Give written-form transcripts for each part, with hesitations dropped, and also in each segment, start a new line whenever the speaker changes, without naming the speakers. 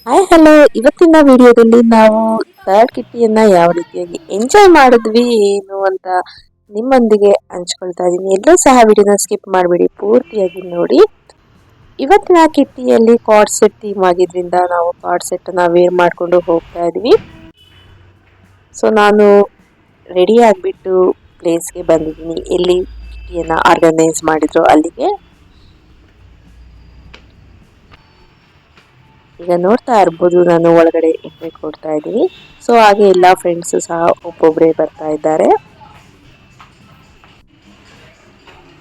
Hi hello, ಇವತ್ತಿನ ವಿಡಿಯೋದಲ್ಲಿ ನಾವು ಥರ್ಡ್ ಕಿಟ್ಟಿಯನ್ನ ಯಾವ ರೀತಿಯಾಗಿ ಎಂಜಾಯ್ ಮಾಡಿದ್ವಿ ಏನು ಅಂತ ನಿಮ್ಮೊಂದಿಗೆ ಹಂಚ್ಕೊಳ್ತಾ ಇದ್ದೀನಿ. ಎಲ್ಲರೂ ಸಹ ವಿಡಿಯೋನ ಸ್ಕಿಪ್ ಮಾಡಿಬಿಡಿ, ಪೂರ್ತಿಯಾಗಿ ನೋಡಿ. ಇವತ್ತಿನ ಕಿಟ್ಟಿಯಲ್ಲಿ ಕಾರ್ಡ್ ಸೆಟ್ ಥೀಮ್ ಆಗಿದ್ರಿಂದ ನಾವು ಕಾರ್ಡ್ ಸೆಟ್ ಅನ್ನ ವೇರ್ ಮಾಡ್ಕೊಂಡು ಹೋಗ್ತಾ ಇದ್ವಿ. ಸೊ ನಾನು ರೆಡಿ ಆಗಿಬಿಟ್ಟು ಪ್ಲೇಸ್ಗೆ ಬಂದಿದ್ದೀನಿ, ಎಲ್ಲಿ ಕಿಟ್ಟಿಯನ್ನ ಆರ್ಗನೈಸ್ ಮಾಡಿದ್ರು ಅಲ್ಲಿಗೆ. ಈಗ ನೋಡ್ತಾ ಇರ್ಬೋದು, ನಾನು ಒಳಗಡೆ ಎಂಟ್ರಿ ಕೊಡ್ತಾ ಇದ್ದೀನಿ. ಸೊ ಹಾಗೆ ಎಲ್ಲ ಫ್ರೆಂಡ್ಸ್ ಸಹ ಒಬ್ಬೊಬ್ಬರೇ ಬರ್ತಾ ಇದ್ದಾರೆ.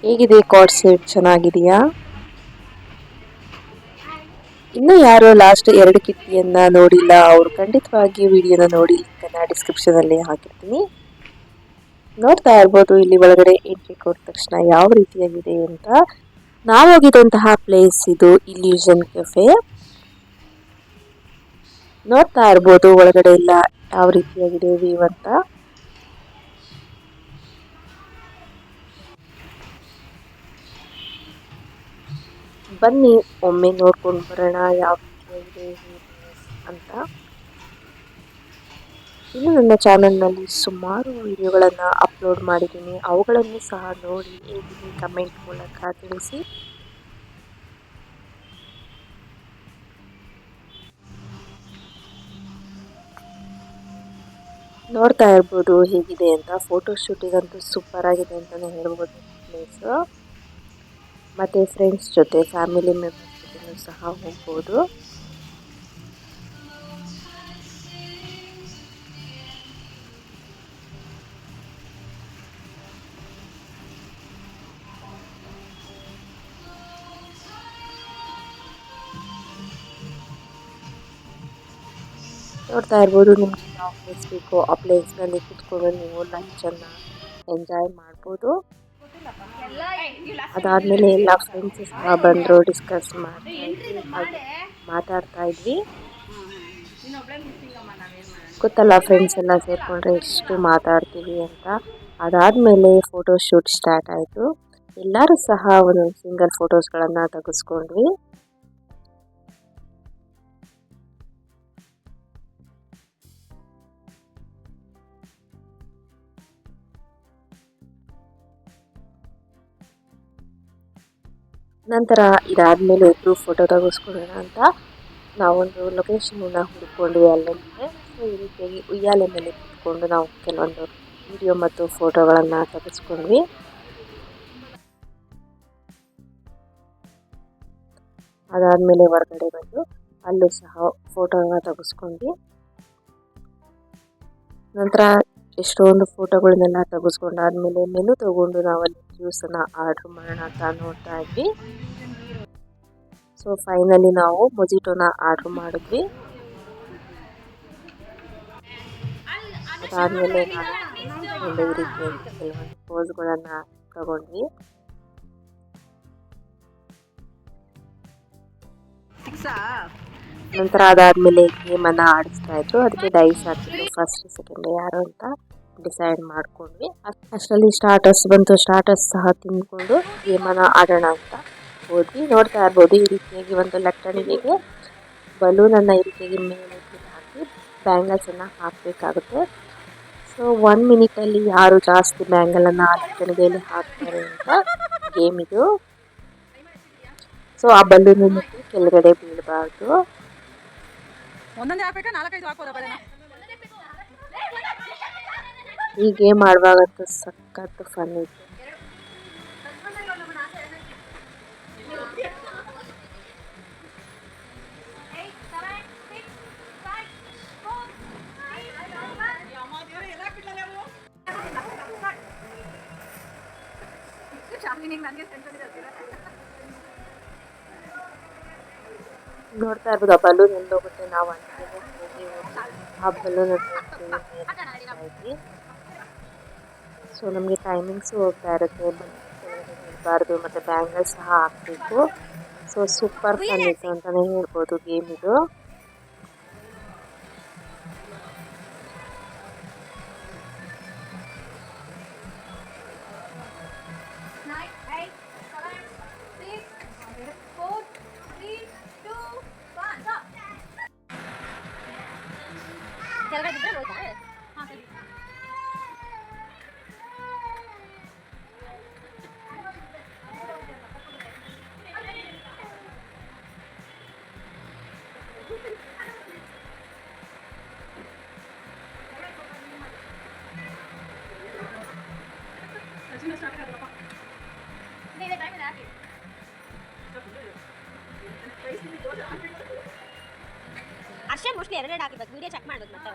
ಹೇಗಿದೆ ಕಾರ್ಡ್ ಸೆಟ್, ಚೆನ್ನಾಗಿದೆಯಾ? ಇನ್ನು ಯಾರು ಲಾಸ್ಟ್ 2 ಕಿಟ್ಟಿಯನ್ನ ನೋಡಿಲ್ಲ ಅವರು ಖಂಡಿತವಾಗಿ ವಿಡಿಯೋನ ನೋಡಿ, ಲಿಂಕ್ ಅನ್ನ ಡಿಸ್ಕ್ರಿಪ್ಷನ್ ಅಲ್ಲಿ ಹಾಕಿರ್ತೀನಿ. ನೋಡ್ತಾ ಇರ್ಬೋದು, ಇಲ್ಲಿ ಒಳಗಡೆ ಎಂಟ್ರಿ ಕೊಟ್ಟ ತಕ್ಷಣ ಯಾವ ರೀತಿಯಾಗಿದೆ ಅಂತ. ನಾವು ಹೋಗಿದಂತಹ ಪ್ಲೇಸ್ ಇದು ಇಲ್ಯೂಷನ್ ಕೆಫೆ. ನೋಡ್ತಾ ಇರ್ಬೋದು ಒಳಗಡೆ ಎಲ್ಲ ಯಾವ ರೀತಿಯಾಗಿದೆ ವ್ಯೂ ಅಂತ. ಬನ್ನಿ ಒಮ್ಮೆ ನೋಡ್ಕೊಂಡು ಬರೋಣ ಯಾವ ರೀತಿಯಾಗಿದೆ ಅಂತ. ಇನ್ನು ನನ್ನ ಚಾನಲ್ನಲ್ಲಿ ಸುಮಾರು ವಿಡಿಯೋಗಳನ್ನು ಅಪ್ಲೋಡ್ ಮಾಡಿದ್ದೀನಿ, ಅವುಗಳನ್ನು ಸಹ ನೋಡಿ ಹೇಗಿದೆ ಕಮೆಂಟ್ ಮೂಲಕ ತಿಳಿಸಿ. ನೋಡ್ತಾ ಇರ್ಬೋದು ಹೇಗಿದೆ ಅಂತ. ಫೋಟೋ ಶೂಟಿಗಂತೂ ಸೂಪರ್ ಆಗಿದೆ ಅಂತಾನೆ ಹೇಳ್ಬೋದು ಪ್ಲೇಸ್. ಮತ್ತೆ ಫ್ರೆಂಡ್ಸ್ ಜೊತೆ, ಫ್ಯಾಮಿಲಿ ಮೆಂಬರ್ಸ್ ಜೊತೆ ಸಹ ಹೋಗ್ಬೋದು. ನೋಡ್ತಾ ಇರ್ಬೋದು, ನಿಮ್ಗೆ ಯಾವ ಪ್ಲೇಸ್ ಬೇಕೋ ಆ ಪ್ಲೇಸ್ನಲ್ಲಿ ಕುತ್ಕೊಂಡು ನೀವು ಲಂಚನ್ನು ಎಂಜಾಯ್ ಮಾಡ್ಬೋದು. ಅದಾದ್ಮೇಲೆ ಎಲ್ಲ ಫ್ರೆಂಡ್ಸ್ ಸಹ ಬಂದರು, ಡಿಸ್ಕಸ್ ಮಾಡ್ತಾ ಇದ್ವಿ, ಹಾಗೆ ಮಾತಾಡ್ತಾ ಇದ್ವಿ. ಗೊತ್ತಲ್ಲ ಫ್ರೆಂಡ್ಸ್ ಎಲ್ಲ ಸೇರ್ಕೊಂಡ್ರೆ ಎಷ್ಟು ಮಾತಾಡ್ತೀವಿ ಅಂತ. ಅದಾದ್ಮೇಲೆ ಫೋಟೋ ಶೂಟ್ ಸ್ಟಾರ್ಟ್ ಆಯಿತು. ಎಲ್ಲರೂ ಸಹ ಒಂದೊಂದು ಸಿಂಗಲ್ ಫೋಟೋಸ್ಗಳನ್ನು ತೆಗೆಸ್ಕೊಂಡ್ವಿ. ನಂತರ ಇದಾದ್ಮೇಲೆ ಇಬ್ಬರು ಫೋಟೋ ತೆಗೆಸ್ಕೊಳ್ಳೋಣ ಅಂತ ನಾವೊಂದು ಲೊಕೇಶನ್ನ ಹುಡ್ಕೊಂಡ್ವಿ ಅಲ್ಲೇ. ಸೊ ಈ ರೀತಿಯಾಗಿ ಉಯ್ಯಾಲೆ ಮೇಲೆ ಕುತ್ಕೊಂಡು ನಾವು ಕೆಲವೊಂದು ವಿಡಿಯೋ ಮತ್ತು ಫೋಟೋಗಳನ್ನು ತೆಗೆಸ್ಕೊಂಡ್ವಿ. ಅದಾದ್ಮೇಲೆ ಹೊರಗಡೆ ಬಂದು ಅಲ್ಲೂ ಸಹ ಫೋಟೋನ ತೆಗೆಸ್ಕೊಂಡ್ವಿ. ನಂತರ ಎಷ್ಟೊಂದು ಫೋಟೋಗಳನ್ನೆಲ್ಲ ತೆಗೆಸ್ಕೊಂಡಾದ್ಮೇಲೆ ಮೆನು ತಗೊಂಡು ನಾವಲ್ಲಿ ಜ್ಯೂಸನ್ನು ಆರ್ಡರ್ ಮಾಡೋಣ ಅಂತ ನೋಡ್ತಾ ಇದ್ವಿ. ಸೊ ಫೈನಲಿ ನಾವು ಮೊಜಿಟೋನ ಆರ್ಡರ್ ಮಾಡಿದ್ವಿ. ಅದಾದ್ಮೇಲೆ ನಾನು ಒಳ್ಳೆ ರೀತಿಯಾಗಿ ಕೆಲವೊಂದು ಪೋಸ್ಗಳನ್ನು ತಗೊಂಡ್ವಿ. ನಂತರ ಅದಾದ್ಮೇಲೆ ಗೇಮನ್ನು ಆಡಿಸ್ತಾ ಇದ್ರು, ಅದಕ್ಕೆ ಡೈಸ್ ಹಾಕ್ಬಿಟ್ಟು ಫಸ್ಟ್ ಸೆಕೆಂಡ್ ಯಾರು ಅಂತ ಡಿಸೈಡ್ ಮಾಡ್ಕೊಂಡ್ವಿ. ಅಷ್ಟರಲ್ಲಿ ಸ್ಟಾರ್ಟರ್ಸ್ ಬಂತು, ಸ್ಟಾರ್ಟರ್ಸ್ ಸಹ ತಿಂದ್ಕೊಂಡು ಗೇಮನ್ನು ಆಡೋಣ ಅಂತ ಹೋದ್ವಿ. ನೋಡ್ತಾ ಇರ್ಬೋದು ಈ ರೀತಿಯಾಗಿ ಒಂದು ಲಟ್ಟಣಿಗೆಗೆ ಬಲೂನನ್ನು ಈ ರೀತಿಯಾಗಿ ಮೇಲೆ ಹಾಕಿ ಬ್ಯಾಂಗಲ್ಸನ್ನು ಹಾಕಬೇಕಾಗುತ್ತೆ. ಸೊ 1 ಮಿನಿಟಲ್ಲಿ ಯಾರು ಜಾಸ್ತಿ ಬ್ಯಾಂಗಲನ್ನು ಆ ಲಟ್ಟಣಿಗೆಯಲ್ಲಿ ಹಾಕ್ತಾರೆ ಅಂತ ಗೇಮ್ ಇದು. ಸೊ ಆ ಬಲೂನ್ ಮುಟ್ಟಿ ಕೆಳಗಡೆ ಬೀಳಬಾರ್ದು. ಈ ಗೇಮ್ ಆಡುವಾಗಂತೂ ಸಖತ್ ಫನ್ ಇತ್ತು. ನೋಡ್ತಾ ಇರ್ಬೋದು ಆ ಬಲೂನ್ ಎಲ್ಲೋಗುತ್ತೆ, ನಾವು ಅಂಟಿಗೆ ಹೋಗಿ ಆ ಬಲೂನ್ ಇದ್ವಿ. ಸೊ ನಮಗೆ ಟೈಮಿಂಗ್ಸು ಹೋಗ್ತಾ ಇರುತ್ತೆ, ಕೆಳಗಡೆ ಬೀಳಬಾರ್ದು, ಮತ್ತು ಬ್ಯಾಂಗಲ್ಸ್ ಸಹ ಹಾಕಬೇಕು. ಸೊ ಸೂಪರ್ ಫನ್ ಇತ್ತು ಅಂತಲೇ ಹೇಳ್ಬೋದು ಗೇಮ್ ಇದು.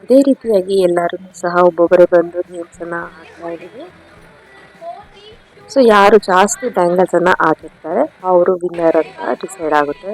ಅದೇ ರೀತಿಯಾಗಿ ಎಲ್ಲರೂ ಸಹ ಒಬ್ಬೊಬ್ಬರೇ ಬಂದು ಗೇಮ್ಸ್ ಅನ್ನ ಆಡ್ತಾ ಇದೀವಿ. ಸೊ ಯಾರು ಜಾಸ್ತಿ ಬ್ಯಾಂಗಲ್ಸ್ ಅನ್ನ ಹಾಕಿರ್ತಾರೆ ಅವರು ವಿನ್ನರ್ ಅಂತ ಡಿಸೈಡ್ ಆಗುತ್ತೆ.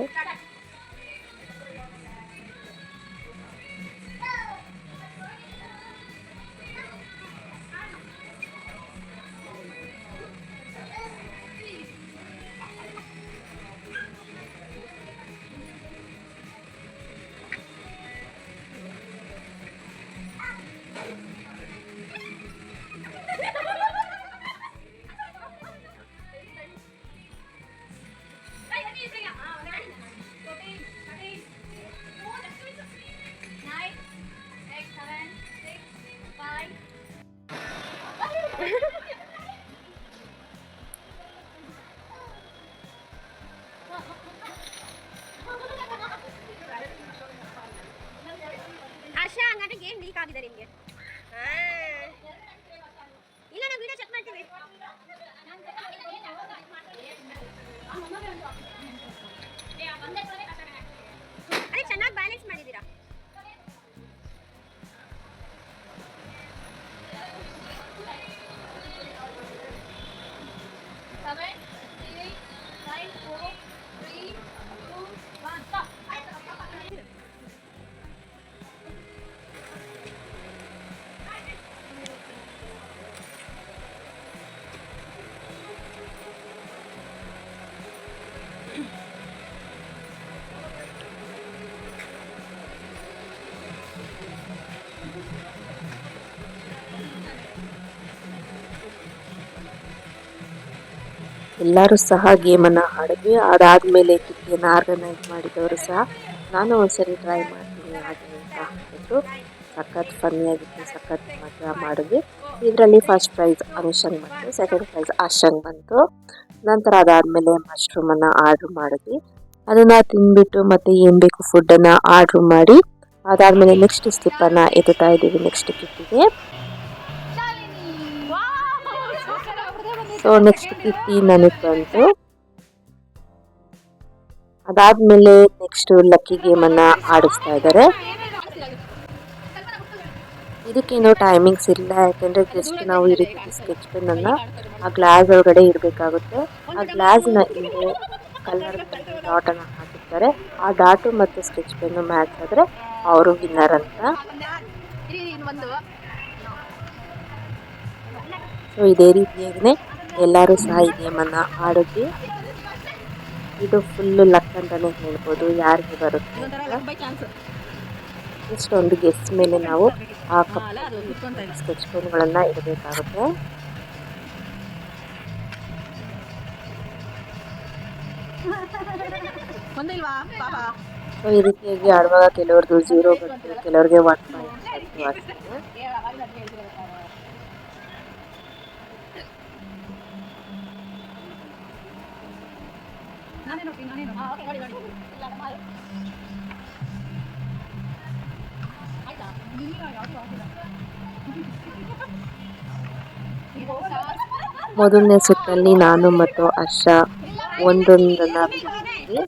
ಆಶಾ ಹಂಗಾದ್ರೆ ಗೇಮ್ ಲೀಕ್ ಆಗಿದೆ ನಿಮಗೆ. ಇಲ್ಲ ನಾವು ವಿಡಿಯೋ ಚೆಕ್ ಮಾಡ್ತೀವಿ. ಅರೆ ಚೆನ್ನಾಗಿ ಬ್ಯಾಲೆನ್ಸ್ ಮಾಡಿದ್ದೀರಾ.
ಎಲ್ಲರೂ ಸಹ ಗೇಮನ್ನು ಆಡಿದ್ವಿ. ಅದಾದಮೇಲೆ ಕಿಟ್ಟಿಯನ್ನು ಆರ್ಗನೈಸ್ ಮಾಡಿದವರು ಸಹ ನಾನು ಒಂದ್ಸರಿ ಟ್ರೈ ಮಾಡ್ತೀನಿ ಹಾಗೆ ಅಂತ ಹೇಳ್ಬಿಟ್ಟು ಸಖತ್ ಫನ್ನಿಯಾಗಿತ್ತು, ಸಖತ್ ಮಜಾ ಮಾಡಿದ್ವಿ. ಇದರಲ್ಲಿ ಫಸ್ಟ್ ಪ್ರೈಸ್ ಅನುಷಂಗ್ ಬಂತು, ಸೆಕೆಂಡ್ ಪ್ರೈಸ್ ಆಶಂಗ್ ಬಂತು. ನಂತರ ಅದಾದಮೇಲೆ ಮಶ್ರೂಮನ್ನು ಆರ್ಡ್ರ್ ಮಾಡಿದ್ವಿ. ಅದನ್ನು ತಿಂದ್ಬಿಟ್ಟು ಮತ್ತೆ ಏನು ಬೇಕು ಫುಡ್ಡನ್ನು ಆರ್ಡ್ರ್ ಮಾಡಿ ಅದಾದಮೇಲೆ ನೆಕ್ಸ್ಟ್ ಸ್ಲಿಪ್ಪನ್ನು ಎತ್ತುತ್ತಾ ಇದ್ದೀವಿ ನೆಕ್ಸ್ಟ್ ಕಿಟ್ಟಿಗೆ. ಸೊ ನೆಕ್ಸ್ಟ್ ಕಿಟ್ಟಿ ನನಗೆ ಬಂತು. ಅದಾದ್ಮೇಲೆ ನೆಕ್ಸ್ಟ್ ಲಕ್ಕಿ ಗೇಮ್ ಅನ್ನ ಆಡಿಸ್ತಾ ಇದ್ದಾರೆ. ಇದಕ್ಕೇನು ಟೈಮಿಂಗ್ಸ್ ಇಲ್ಲ, ಯಾಕಂದ್ರೆ ಜಸ್ಟ್ ನಾವು ಈ ರೀತಿ ಸ್ಕೆಚ್ ಪೆನ್ ಅನ್ನ ಆ ಗ್ಲಾಸ್ ಒಳಗಡೆ ಇಡಬೇಕಾಗುತ್ತೆ. ಆ ಗ್ಲಾಸ್ನ ಹಿಂದೆ ಕಲರ್ ಡಾಟ್ ಅನ್ನ ಹಾಕಿರ್ತಾರೆ. ಆ ಡಾಟು ಮತ್ತು ಸ್ಕೆಚ್ ಪೆನ್ ಮ್ಯಾಚ್ ಆದ್ರೆ ಅವರು ವಿನ್ನರ್ ಅಂತ. ಸೊ ಇದೇ ರೀತಿಯಾಗಿನೇ ಎಲ್ಲರೂ ಸಹ ಈ ಗೇಮನ್ನ ಆಡಿದ್ವಿ. ಇದು ಫುಲ್ ಲಕ್ ಅಂತಾನೆ ಹೇಳ್ಬೋದು, ಯಾರಿಗೆ ಬರುತ್ತೆ ಅಂತ. ಜಸ್ಟ್ ಒಂದು ಗೆಸ್ ಮೇಲೆ ನಾವು ಆ ಕಪ್ ಸ್ಕೆಚ್ ಪೆನ್ಗಳನ್ನ ಇಡಬೇಕಾಗುತ್ತೆ. ಸೊ ಈ ರೀತಿಯಾಗಿ ಆಡುವಾಗ ಕೆಲವ್ರದ್ದು 0 ಬಂತು, ಕೆಲವ್ರಿಗೆ 1 ಪಾಯಿಂಟ್ ಬಂತು ಅಷ್ಟೇ. ಮೊದಲನೇ ಸುತ್ತಲ್ಲಿ ನಾನು ಮತ್ತು ಆಶಾ ಒಂದೊಂದನ್ನ ಬಿಟ್ಟಿದ್ವಿ.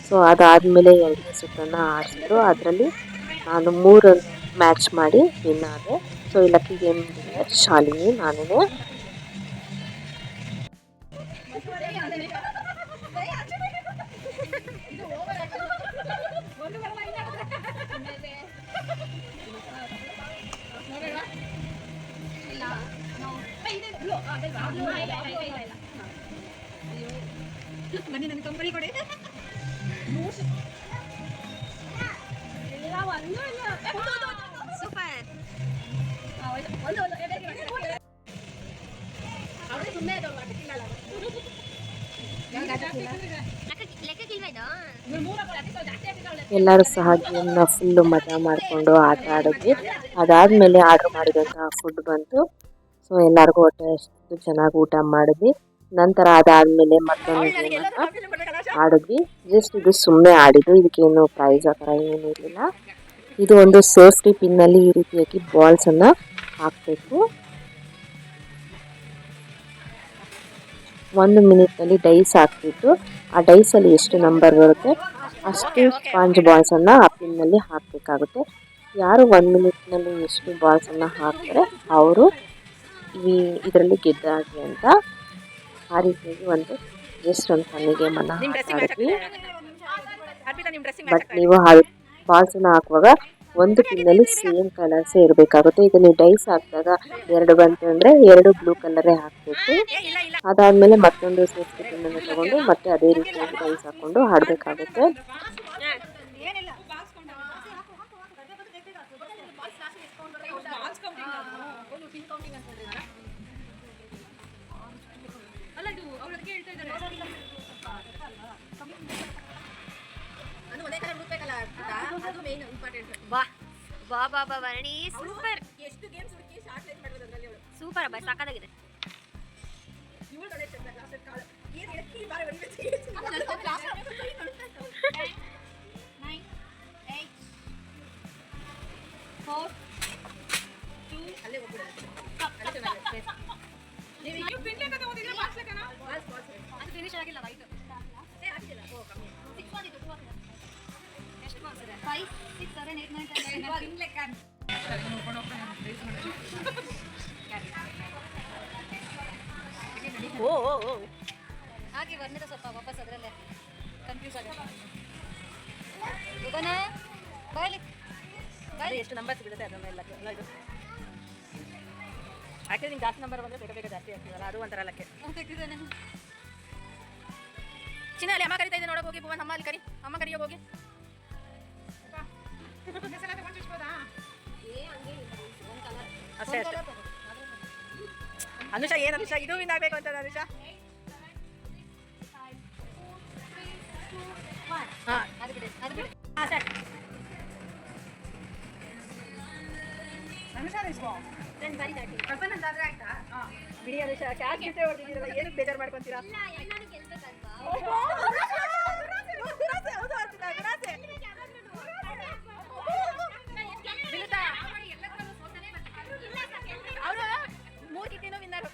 ಸೊ ಅದಾದ್ಮೇಲೆ ಎರಡನೇ ಸುತ್ತನ್ನ ಆಡಿಸಿದ್ರು. ಅದರಲ್ಲಿ ನಾನು 3 ಮ್ಯಾಚ್ ಮಾಡಿ ವಿನ್ ಆದೆ. ಸೊ ಈ ಲಕ್ಕಿ ಗೇಮ್ ಶಾಲಿನಿ ನಾನೇ.
ಬನ್ನಿ ನನ್ನ ಕಂಪನಿ ಕೊಡಿ. ಸೂಪರ್. ಲೆಕ್ಕಕ್ಕಿಲ್ವಾ
ಎಲ್ಲರೂ ಸಹ ಗೇಮ್ನ ಫುಲ್ಲು ಮಜಾ ಮಾಡಿಕೊಂಡು ಆಟ ಆಡಿದ್ವಿ. ಅದಾದಮೇಲೆ ಆರ್ಡ್ರ್ ಮಾಡಿದಂತಹ ಫುಡ್ ಬಂತು. ಸೊ ಎಲ್ಲರಿಗೂ ಹೊಟ್ಟೆ ಅಷ್ಟು ಚೆನ್ನಾಗಿ ಊಟ ಮಾಡಿದ್ವಿ. ನಂತರ ಅದಾದಮೇಲೆ ಮತ್ತೊಂದು ಗೇಮನ್ನು ಆಡಿದ್ವಿ. ಜಸ್ಟ್ ಇದು ಸುಮ್ಮನೆ ಆಡಿದ್ದು, ಇದಕ್ಕೇನು ಪ್ರೈಸ್ ಆ ಥರ ಏನೂ ಇರಲಿಲ್ಲ. ಇದು ಒಂದು ಸೇಫ್ಟಿ ಪಿನ್ನಲ್ಲಿ ಈ ರೀತಿಯಾಗಿ ಬಾಲ್ಸನ್ನು ಹಾಕಬೇಕು. 1 ಮಿನಿಟ್ನಲ್ಲಿ ಡೈಸ್ ಹಾಕ್ಬಿಟ್ಟು ಆ ಡೈಸಲ್ಲಿ ಎಷ್ಟು ನಂಬರ್ ಬರುತ್ತೆ ಅಷ್ಟು ಸ್ಪಾಂಜ್ ಬಾಲ್ಸನ್ನು ಆ ಪಿನ್ನಲ್ಲಿ ಹಾಕಬೇಕಾಗುತ್ತೆ. ಯಾರು 1 ಮಿನಿಟ್ನಲ್ಲಿ ಎಷ್ಟು ಬಾಲ್ಸನ್ನು ಹಾಕ್ತಾರೆ ಅವರು ಇದರಲ್ಲಿ ಗೆದ್ದಾಗಿ ಅಂತ ಆ ರೀತಿಯಾಗಿ ಜಸ್ಟ್ ಒಂದು ಫನ್ನಿ ಗೇಮನ್ನು ಆಡಿದ್ವಿ. ಬಟ್ ನೀವು ಬಾಲ್ಸನ್ನು ಹಾಕುವಾಗ ಒಂದು ಪಿನ್ನಲ್ಲಿ ಸೇಮ್ ಕಲರ್ಸೇ ಇರಬೇಕಾಗುತ್ತೆ. ಇದರಲ್ಲಿ ಡೈಸ್ ಹಾಕಿದಾಗ 2 ಬಂತು ಅಂದರೆ 2 ಬ್ಲೂ ಕಲರೇ ಹಾಕಬೇಕು. ಅದಾದಮೇಲೆ ಮತ್ತೊಂದು ಸೇಫ್ಟಿ ಪಿನ್ನನ್ನು ತಗೊಂಡು ಮತ್ತೆ ಅದೇ ರೀತಿಯಾಗಿ ಡೈಸ್ ಹಾಕ್ಕೊಂಡು ಆಡಬೇಕಾಗುತ್ತೆ.
ವರ್ಣಿ ಸೂಪರ್. ಸೂಪರ್ ಅಬ್ಬ, ಸಾಕಾಗಿದೆ. ಹಾಗೆ ವರ್ಣಿತ ಸ್ವಲ್ಪ ವಾಪಸ್ ಅದರಲ್ಲೇ ಕನ್ಫ್ಯೂಸ್ ಆಗುತ್ತೆ. ಎಷ್ಟು ನಂಬರ್ಸ್ ಬಿಡುತ್ತೆ ಅದನ್ನೆಲ್ಲ ಇದು ಆ್ಯಕ್ಚುಲಿ ನಿಮ್ಗೆ ಜಾಸ್ತಿ ನಂಬರ್ ಬಂದರೆ ಬೇಗ ಜಾಸ್ತಿ ಆಗ್ತದಲ್ಲ, ಅದು ಒಂಥರ ಲಕ್ಕೆ. ಚಿನ್ನ ಅಲ್ಲಿ ಅಮ್ಮ ಕರಿತಾ ಇದೆ ನೋಡೋಕೆ ಹೋಗಿ. ಭುವನ್ ಅಮ್ಮ ಅಲ್ಲಿ ಕರಿ, ಅಮ್ಮ ಕರಿಯೋಗಿ ಹೋಗಿ. ಅಷ್ಟೇ ಅಷ್ಟೇ. ಅನುಷಾ ಏನು ಅನುಷಾ ಇದು ವಿನ್ ಆಗಬೇಕು ಅಂತ ಅನುಷಾ. ಹಾಂ ಅದು ಬಿಡಿ ಅದು ಬಿಡಿ. ಹಾಂ ಸರ್ ಅನುಷಾ ನಾನು ಬಾರಿ ದಾಟಿ ಕಲ್ಪನಾ ಜಾತ್ರೆ ಆಯ್ತಾ? ಹಾಂ ಬಿಡಿ ಅನುಷಾ, ಕ್ಯಾಶ್ ಗಿಫ್ಟೇ ಹೊಡೆದಿದ್ದೀರಲ್ಲ, ಏನಕ್ಕೆ ಬೇಜಾರು ಮಾಡ್ಕೊತೀರಾ? ಅವರು 3 ಕಿಟ್ಟಿನೂ ವಿನ್ನರು.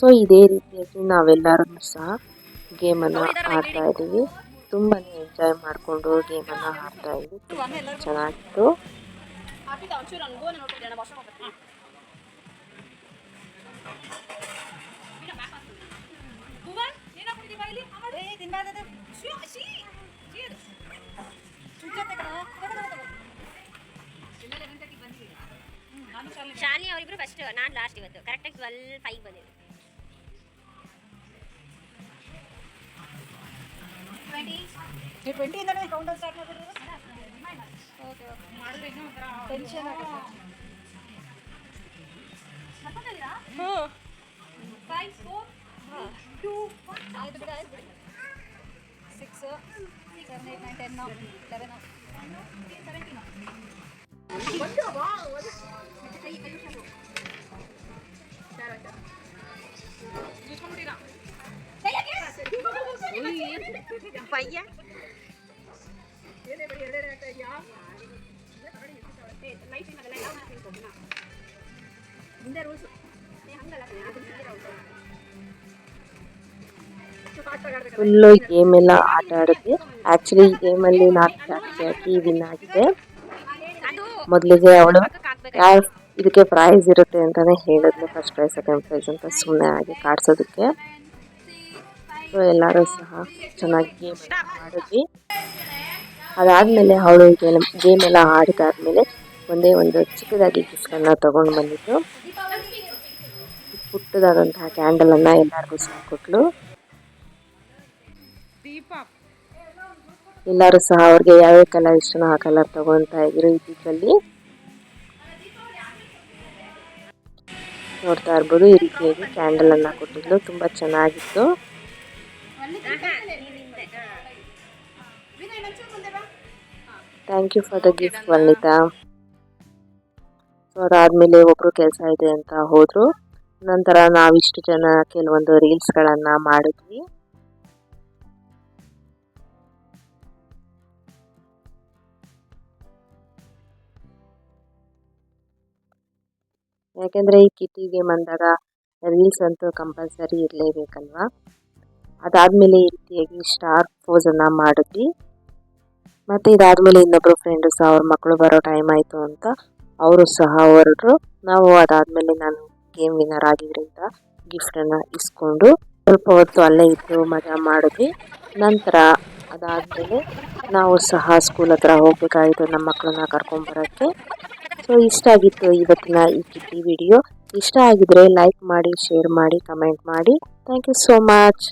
ಸೊ ಇದೇ ರೀತಿಯಾಗಿ ನಾವೆಲ್ಲರೂ ಸಹ ಗೇಮನ್ನು ಆಡ್ತಾ ಇದ್ದೀವಿ. ತುಂಬಾ ಎಂಜಾಯ್ ಮಾಡಿಕೊಂಡು ಗೇಮನ್ನು ಆಡ್ತಾ ಇದ್ವಿ. ತುಂಬ ಚೆನ್ನಾಗಿತ್ತು.
ಶಾಲಿನಿ ಅವರಿಬ್ರು ಫಸ್ಟ್, ನಾನು ಲಾಸ್ಟ್. ಇವತ್ತು ಕರೆಕ್ಟಾಗಿ 12:05 ಬಂದಿದೆ. 20 ಇಂದನೇ ಕೌಂಟರ್ ಸ್ಟಾರ್ಟ್ ಮಾಡಿದ್ರು. ಓಕೆ ಮಾಡಿದ್ರೆ ಇನ್ನೂ ಒಂಥರ ಟೆನ್ಷನ್ ಆಗುತ್ತೆ. ಮಾಡ್ಕೊಂಡಿದ್ದೀರಾ? 5 4 2 1 ಆಯ್ತು ಬಿಡಿ, ಆಯ್ತು ಬಿಡಿ. 6 7 8 9 10 11 17 ಪಯ್ಯ
ಫುಲ್ಲು ಗೇಮ್ ಎಲ್ಲ ಆಟ ಆಡಿದ್ವಿ. ಆ್ಯಕ್ಚುಲಿ ಈ ಗೇಮಲ್ಲಿ ನಾನು ಜಾಸ್ತಿ ವಿನ್ ಆಗಿದೆ. ಮೊದಲಿಗೆ ಅವಳು ಯಾರು ಇದಕ್ಕೆ ಪ್ರೈಸ್ ಇರುತ್ತೆ ಅಂತಲೇ ಹೇಳಿದ್ಲು, ಫಸ್ಟ್ ಪ್ರೈಸ್ ಸೆಕೆಂಡ್ ಪ್ರೈಸ್ ಅಂತ, ಸುಮ್ಮನೆ ಆಗಿ ಕಾಡ್ಸೋದಕ್ಕೆ. ಸೊ ಎಲ್ಲರೂ ಸಹ ಚೆನ್ನಾಗಿ ಗೇಮ್ ಆಡಿದ್ವಿ. ಅದಾದಮೇಲೆ ಅವಳು ಗೇಮ್ ಎಲ್ಲ ಆಡಿದಾದ್ಮೇಲೆ ಒಂದೇ ಒಂದು ಚಿಕ್ಕದಾಗಿ ಗಿಫ್ಟನ್ನು ತೊಗೊಂಡು ಬಂದಿದ್ದು, ಪುಟ್ಟದಾದಂತಹ ಕ್ಯಾಂಡಲನ್ನು ಎಲ್ಲರಿಗೂ ಸಹ ಕೊಟ್ಟಳು. ಎಲ್ಲರೂ ಸಹ ಅವ್ರಿಗೆ ಯಾವ್ಯಾವ ಕಲರ್ ಇಷ್ಟನೋ ಆ ಕಲರ್ ತಗೊಳ್ತಾ ಇದ್ರು ಈ ಪೀಕಲ್ಲಿ. ನೋಡ್ತಾ ಇರ್ಬೋದು ಈ ರೀತಿಯಾಗಿ ಕ್ಯಾಂಡಲ್ ಅನ್ನ ಕೊಟ್ಟಿದ್ಲು, ತುಂಬಾ ಚೆನ್ನಾಗಿತ್ತು. Thank you for the gift Varnita. So ಅದಾದ್ಮೇಲೆ ಒಬ್ರು ಕೆಲಸ ಇದೆ ಅಂತ ಹೋದ್ರು. ನಂತರ ನಾವಿಷ್ಟು ಜನ ಕೆಲವೊಂದು ರೀಲ್ಸ್ ಗಳನ್ನ ಮಾಡಿದ್ವಿ. ಯಾಕೆಂದ್ರೆ ಈ ಕಿಟಿ ಗೇಮ್ ಅಂದಾಗ ರೀಲ್ಸ್ ಅಂತೂ ಕಂಪಲ್ಸರಿ ಇರಲೇಬೇಕಲ್ವಾ. ಅದಾದ್ಮೇಲೆ ಈ ರೀತಿಯಾಗಿ ಸ್ಟಾರ್ ಪೋಸ್ ಅನ್ನ ಮಾಡಿದ್ವಿ. ಮತ್ತೆ ಇದಾದ್ಮೇಲೆ ಇನ್ನೊಬ್ರು ಫ್ರೆಂಡ್ ಸಹ ಅವ್ರ ಮಕ್ಕಳು ಬರೋ ಟೈಮ್ ಆಯ್ತು ಅಂತ ಅವರು ಸಹ ಹೊರಟ್ರು. ನಾವು ಅದಾದ್ಮೇಲೆ ನಾನು ಗೇಮ್ ವಿನ್ನರ್ ಆಗಿದ್ರಿಂದ ಗಿಫ್ಟ್ ಅನ್ನ ಇಸ್ಕೊಂಡು ಸ್ವಲ್ಪ ಹೊತ್ತು ಅಲ್ಲೇ ಇದ್ದು ಮಜಾ ಮಾಡಿದ್ವಿ. ನಂತರ ಅದಾದ್ಮೇಲೆ ನಾವು ಸಹ ಸ್ಕೂಲ್ ಹತ್ರ ಹೋಗ್ಬೇಕಾಗಿತ್ತು ನಮ್ಮ ಮಕ್ಕಳನ್ನ ಕರ್ಕೊಂಡ್ ಬರಕ್ಕೆ. ಸೊ ಇಷ್ಟ ಆಗಿತ್ತು ಇವತ್ತಿನ ಈ ಕಿಟ್ಟಿ ವಿಡಿಯೋ. ಇಷ್ಟ ಆಗಿದ್ರೆ ಲೈಕ್ ಮಾಡಿ, ಶೇರ್ ಮಾಡಿ, ಕಮೆಂಟ್ ಮಾಡಿ. Thank you so much.